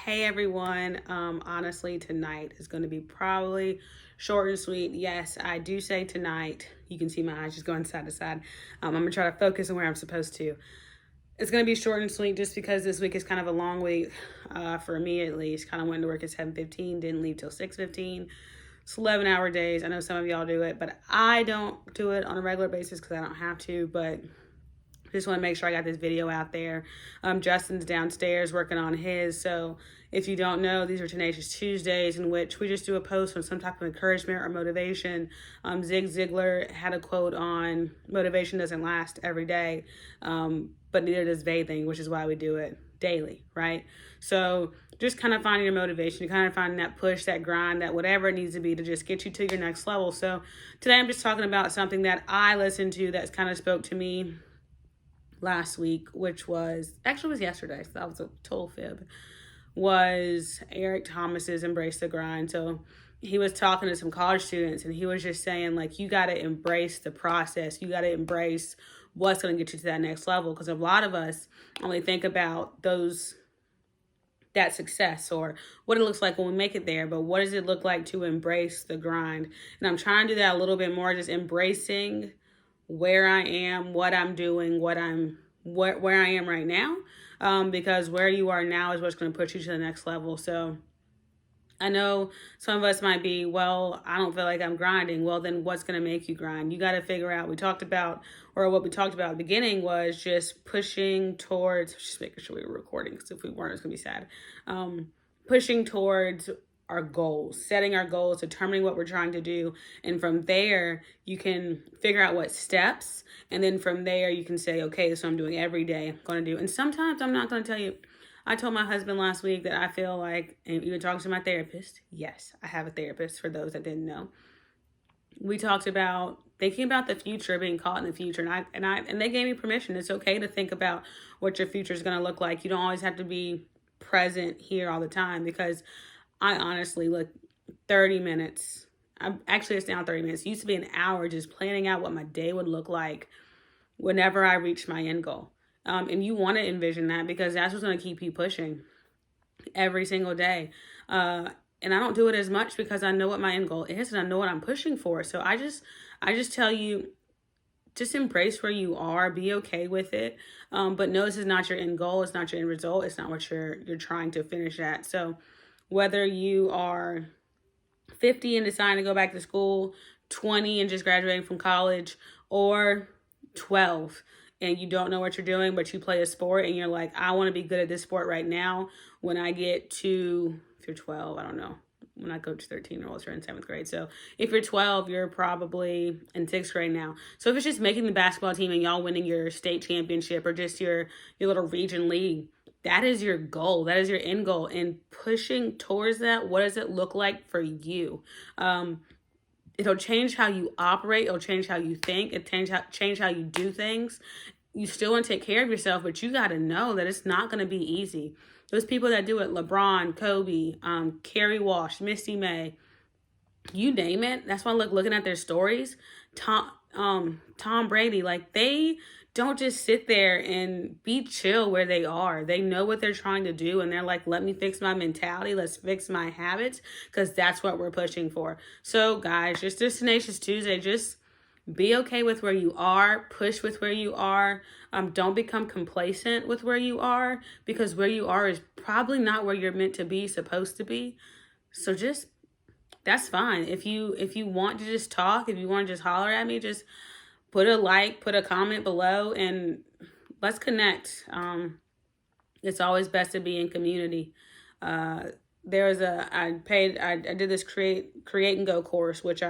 Hey everyone. Honestly, tonight is going to be probably short and sweet. Yes, I do say tonight. You can see my eyes just going side to side. I'm going to try to focus on where I'm supposed to. It's going to be short and sweet just because this week is kind of a long week for me at least. Kind of went to work at 7:15, didn't leave till 6:15. It's 11-hour days. I know some of y'all do it, but I don't do it on a regular basis because I don't have to. But just want to make sure I got this video out there. Justin's downstairs working on his. So if you don't know, these are Tenacious Tuesdays in which we just do a post on some type of encouragement or motivation. Zig Ziglar had a quote on motivation doesn't last every day, but neither does bathing, which is why we do it daily, right? So just kind of finding your motivation, kind of finding that push, that grind, that whatever it needs to be to just get you to your next level. So today I'm just talking about something that I listened to that's kind of spoke to me last week, which was yesterday, so that was a total fib, was Eric Thomas's Embrace the Grind. So he was talking to some college students and he was just saying, like, you got to embrace the process. You got to embrace what's going to get you to that next level. Because a lot of us only think about that success or what it looks like when we make it there, but what does it look like to embrace the grind? And I'm trying to do that a little bit more, just embracing where I am, what I'm doing, where I am right now, because where you are now is what's going to put you to the next level. So I know some of us might be, well, I don't feel like I'm grinding. Well, then what's going to make you grind? You got to figure out, what we talked about at the beginning was just pushing towards, just making sure we were recording, because if we weren't, it's going to be sad. Pushing towards our goals, setting our goals, determining what we're trying to do. And from there, you can figure out what steps. And then from there, you can say, okay, so I'm doing every day, I'm going to do. And sometimes I'm not going to tell you. I told my husband last week that I feel like, and even talking to my therapist, yes, I have a therapist for those that didn't know. We talked about thinking about the future, being caught in the future. And they gave me permission. It's okay to think about what your future is going to look like. You don't always have to be present here all the time, because I honestly, look, 30 minutes. It's now 30 minutes. It used to be an hour just planning out what my day would look like whenever I reach my end goal. And you want to envision that, because that's what's going to keep you pushing every single day. And I don't do it as much because I know what my end goal is and I know what I'm pushing for. So I just tell you, just embrace where you are, be okay with it. But no, this is not your end goal. It's not your end result. It's not what you're trying to finish at. So whether you are 50 and deciding to go back to school, 20 and just graduating from college, or 12 and you don't know what you're doing, but you play a sport and you're like, I want to be good at this sport right now. When I get to, if you're 12, I don't know. When I coach 13-year-olds, you're in 7th grade. So if you're 12, you're probably in 6th grade now. So if it's just making the basketball team and y'all winning your state championship or just your little region league, that is your goal. That is your end goal. And pushing towards that, what does it look like for you? It'll change how you operate. It'll change how you think. It'll change how you do things. You still want to take care of yourself, but you got to know that it's not going to be easy. Those people that do it, LeBron, Kobe, Kerry Walsh, Misty May, you name it. That's why looking at their stories, Tom Brady, like, they don't just sit there and be chill where they are. They know what they're trying to do, and they're like, let me fix my mentality. Let's fix my habits, because that's what we're pushing for. So, guys, just this Tenacious Tuesday, just be okay with where you are. Push with where you are. Don't become complacent with where you are, because where you are is probably not where you're meant to be, supposed to be. So just, that's fine. If you want to just talk, if you want to just holler at me, just put a like, put a comment below, and let's connect. It's always best to be in community. I did this create and go course, which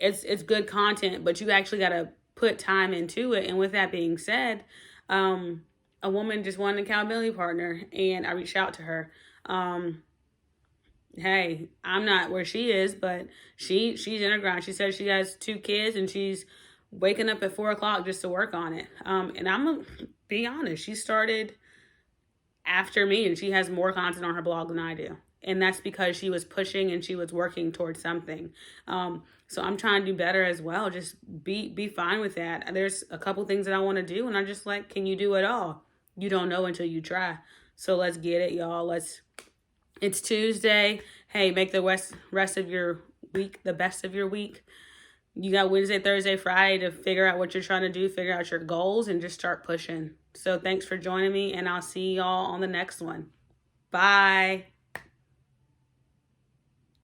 it's good content, but you actually got to put time into it. And with that being said, a woman just wanted an accountability partner, and I reached out to her. Hey, I'm not where she is, but she's in her grind. She says she has 2 kids and she's waking up at 4 o'clock just to work on it. And I'm gonna be honest, she started after me and she has more content on her blog than I do. And that's because she was pushing and she was working towards something. So I'm trying to do better as well. Just be fine with that. There's a couple things that I want to do, and I'm just like, can you do it all? You don't know until you try. So let's get it, y'all. Let's It's Tuesday. Hey, make the rest of your week the best of your week. You got Wednesday, Thursday, Friday to figure out what you're trying to do, figure out your goals, and just start pushing. So thanks for joining me, and I'll see y'all on the next one. Bye.